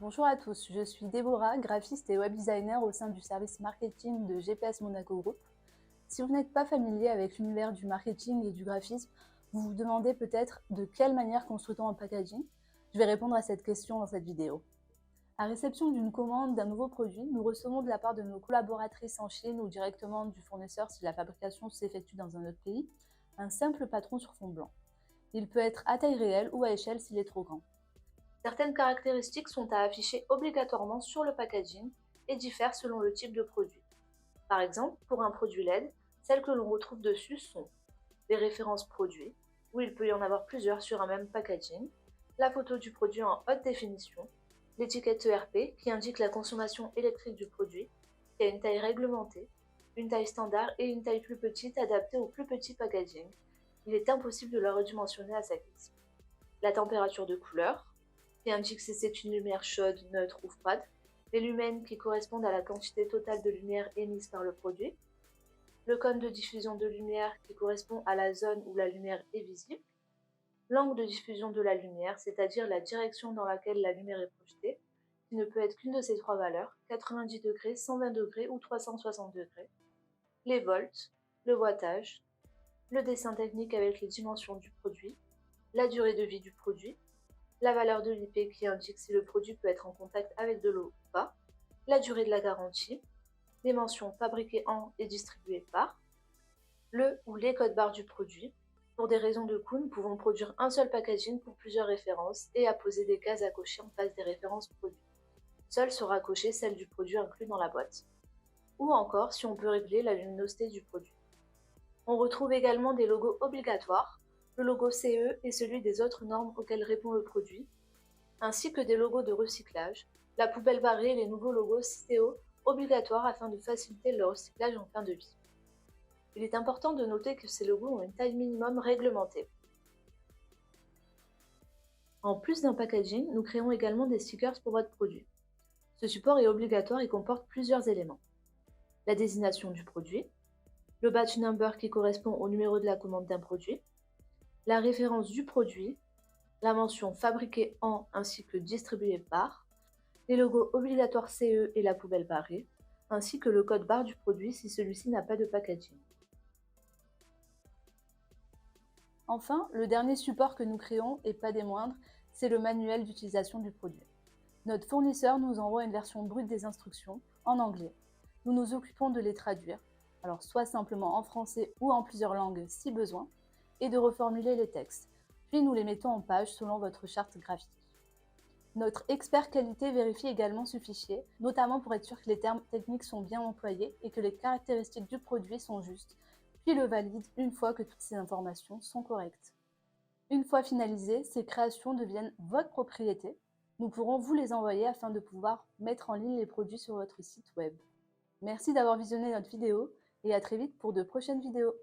Bonjour à tous, je suis Déborah, graphiste et web designer au sein du service marketing de GPS Monaco Group. Si vous n'êtes pas familier avec l'univers du marketing et du graphisme, vous vous demandez peut-être de quelle manière construit-on un packaging? Je vais répondre à cette question dans cette vidéo. À réception d'une commande d'un nouveau produit, nous recevons de la part de nos collaboratrices en Chine ou directement du fournisseur si la fabrication s'effectue dans un autre pays, un simple patron sur fond blanc. Il peut être à taille réelle ou à échelle s'il est trop grand. Certaines caractéristiques sont à afficher obligatoirement sur le packaging et diffèrent selon le type de produit. Par exemple, pour un produit LED, celles que l'on retrouve dessus sont les références produits, où il peut y en avoir plusieurs sur un même packaging, la photo du produit en haute définition, l'étiquette ERP qui indique la consommation électrique du produit, qui a une taille réglementée, une taille standard et une taille plus petite adaptée au plus petit packaging. Il est impossible de la redimensionner à sa guise. La température de couleur, qui indique si c'est une lumière chaude, neutre ou froide, les lumens qui correspondent à la quantité totale de lumière émise par le produit, le cône de diffusion de lumière qui correspond à la zone où la lumière est visible, l'angle de diffusion de la lumière, c'est-à-dire la direction dans laquelle la lumière est projetée, qui ne peut être qu'une de ces trois valeurs, 90 degrés, 120 degrés ou 360 degrés, les volts, le wattage, le dessin technique avec les dimensions du produit, la durée de vie du produit, la valeur de l'IP qui indique si le produit peut être en contact avec de l'eau ou pas, la durée de la garantie, les mentions fabriquées en et distribuées par, le ou les codes barres du produit. Pour des raisons de coût, nous pouvons produire un seul packaging pour plusieurs références et apposer des cases à cocher en face des références produits. Seule sera cochée celle du produit inclus dans la boîte. Ou encore si on peut régler la luminosité du produit. On retrouve également des logos obligatoires, le logo CE et celui des autres normes auxquelles répond le produit, ainsi que des logos de recyclage, la poubelle barrée et les nouveaux logos CO obligatoires afin de faciliter le recyclage en fin de vie. Il est important de noter que ces logos ont une taille minimum réglementée. En plus d'un packaging, nous créons également des stickers pour votre produit. Ce support est obligatoire et comporte plusieurs éléments. La désignation du produit, le batch number qui correspond au numéro de la commande d'un produit, la référence du produit, la mention fabriqué en ainsi que distribué par, les logos obligatoires CE et la poubelle barrée, ainsi que le code barre du produit si celui-ci n'a pas de packaging. Enfin, le dernier support que nous créons, et pas des moindres, c'est le manuel d'utilisation du produit. Notre fournisseur nous envoie une version brute des instructions, en anglais. Nous nous occupons de les traduire, alors soit simplement en français ou en plusieurs langues si besoin, et de reformuler les textes, puis nous les mettons en page selon votre charte graphique. Notre expert qualité vérifie également ce fichier, notamment pour être sûr que les termes techniques sont bien employés et que les caractéristiques du produit sont justes, puis le valide une fois que toutes ces informations sont correctes. Une fois finalisées, ces créations deviennent votre propriété. Nous pourrons vous les envoyer afin de pouvoir mettre en ligne les produits sur votre site web. Merci d'avoir visionné notre vidéo et à très vite pour de prochaines vidéos.